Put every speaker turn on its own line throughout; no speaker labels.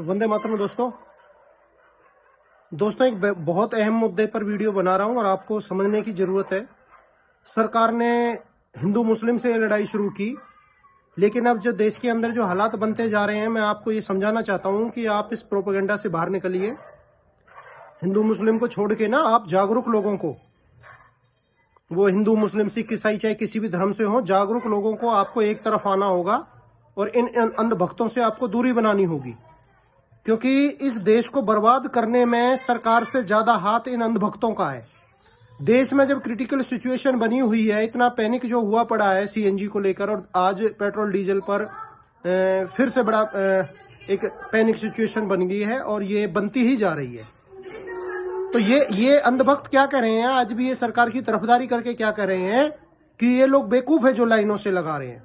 वंदे मातरम। दोस्तों एक बहुत अहम मुद्दे पर वीडियो बना रहा हूं और आपको समझने की जरूरत है। सरकार ने हिंदू मुस्लिम से लड़ाई शुरू की, लेकिन अब जो देश के अंदर जो हालात बनते जा रहे हैं, मैं आपको ये समझाना चाहता हूं कि आप इस प्रोपेगेंडा से बाहर निकलिए। हिंदू मुस्लिम को छोड़ के ना, आप जागरूक लोगों को, वो हिंदू मुस्लिम सिख ईसाई चाहे किसी भी धर्म से हो, जागरूक लोगों को आपको एक तरफ आना होगा और इन अंधभक्तों से आपको दूरी बनानी होगी, क्योंकि इस देश को बर्बाद करने में सरकार से ज्यादा हाथ इन अंधभक्तों का है। देश में जब क्रिटिकल सिचुएशन बनी हुई है, इतना पैनिक जो हुआ पड़ा है सीएनजी को लेकर, और आज पेट्रोल डीजल पर फिर से बड़ा एक पैनिक सिचुएशन बन गई है और ये बनती ही जा रही है। तो ये अंधभक्त क्या कर रहे हैं, आज भी ये सरकार की तरफदारी करके क्या कर रहे हैं कि ये लोग बेवकूफ है जो लाइनों से लगा रहे हैं।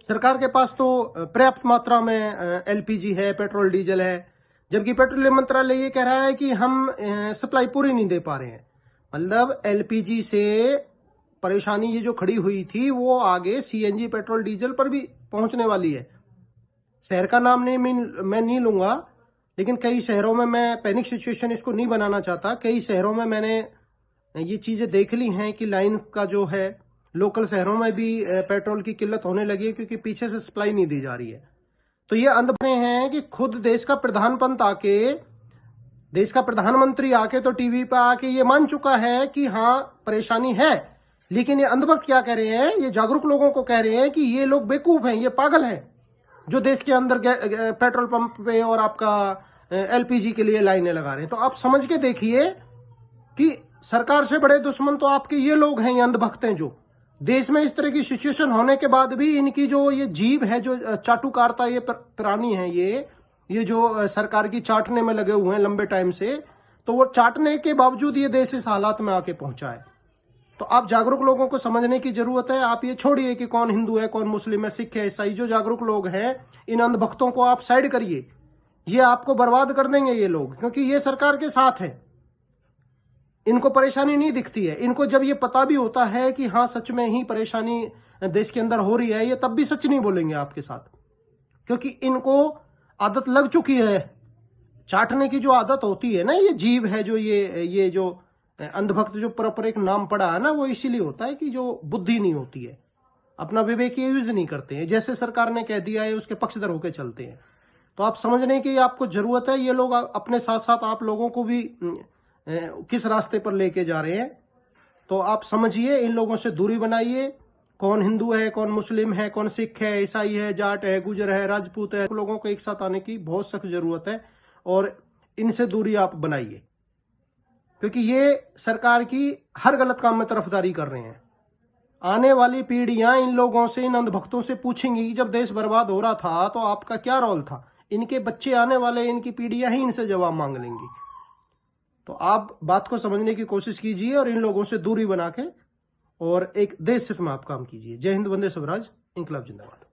सरकार के पास तो पर्याप्त मात्रा में एलपीजी है, पेट्रोल डीजल है, जबकि पेट्रोलियम मंत्रालय ये कह रहा है कि हम सप्लाई पूरी नहीं दे पा रहे हैं। मतलब एलपीजी से परेशानी ये जो खड़ी हुई थी, वो आगे सीएनजी पेट्रोल डीजल पर भी पहुंचने वाली है। शहर का नाम नहीं मैं नहीं लूंगा, लेकिन कई शहरों में, मैं पैनिक सिचुएशन इसको नहीं बनाना चाहता, कई शहरों में मैंने ये चीजें देख ली हैं कि लाइन का जो है, लोकल शहरों में भी पेट्रोल की किल्लत होने लगी है, क्योंकि पीछे से सप्लाई नहीं दी जा रही है। तो ये अंधभक्त हैं कि खुद देश का देश का प्रधानमंत्री आके तो टीवी पे आके ये मान चुका है कि हाँ परेशानी है, लेकिन ये अंधभक्त क्या कह रहे हैं, ये जागरूक लोगों को कह रहे हैं कि ये लोग बेवकूफ हैं, ये पागल हैं, जो देश के अंदर पेट्रोल पंप पे और आपका एलपीजी के लिए लाइनें लगा रहे हैं। तो आप समझ के देखिए कि सरकार से बड़े दुश्मन तो आपके ये लोग हैं, ये अंधभक्त हैं, जो देश में इस तरह की सिचुएशन होने के बाद भी इनकी जो ये जीभ है, जो चाटुकारता, ये प्राणी है, ये जो सरकार की चाटने में लगे हुए हैं लंबे टाइम से, तो वो चाटने के बावजूद ये देश इस हालात में आके पहुंचा है। तो आप जागरूक लोगों को समझने की जरूरत है। आप ये छोड़िए कि कौन हिंदू है, कौन मुस्लिम है, सिख है, ईसाई, जो जागरूक लोग हैं, इन अंधभक्तों को आप साइड करिए। ये आपको बर्बाद कर देंगे ये लोग, क्योंकि ये सरकार के साथ है। इनको परेशानी नहीं दिखती है। इनको जब ये पता भी होता है कि हाँ सच में ही परेशानी देश के अंदर हो रही है, ये तब भी सच नहीं बोलेंगे आपके साथ, क्योंकि इनको आदत लग चुकी है। चाटने की जो आदत होती है ना, ये जीव है, जो ये जो अंधभक्त जो प्रॉपर एक नाम पड़ा है ना, वो इसीलिए होता है कि जो बुद्धि नहीं होती है, अपना विवेक ये यूज नहीं करते हैं, जैसे सरकार ने कह दिया है उसके पक्षधर होकर चलते हैं। तो आप समझने की आपको जरूरत है। ये लोग अपने साथ साथ आप लोगों को भी किस रास्ते पर लेके जा रहे हैं, तो आप समझिए, इन लोगों से दूरी बनाइए। कौन हिंदू है, कौन मुस्लिम है, कौन सिख है, ईसाई है, जाट है, गुजर है, राजपूत है, लोगों को एक साथ आने की बहुत सख्त जरूरत है और इनसे दूरी आप बनाइए, क्योंकि ये सरकार की हर गलत काम में तरफदारी कर रहे हैं। आने वाली पीढ़ियां इन लोगों से, इन अंधभक्तों से पूछेंगी कि जब देश बर्बाद हो रहा था तो आपका क्या रोल था। इनके बच्चे आने वाले, इनकी पीढ़ियां ही इनसे जवाब मांग लेंगी। तो आप बात को समझने की कोशिश कीजिए और इन लोगों से दूरी बना के और एक देश हित में आप काम कीजिए। जय हिंद, वंदे स्वराज, इंकलाब जिंदाबाद।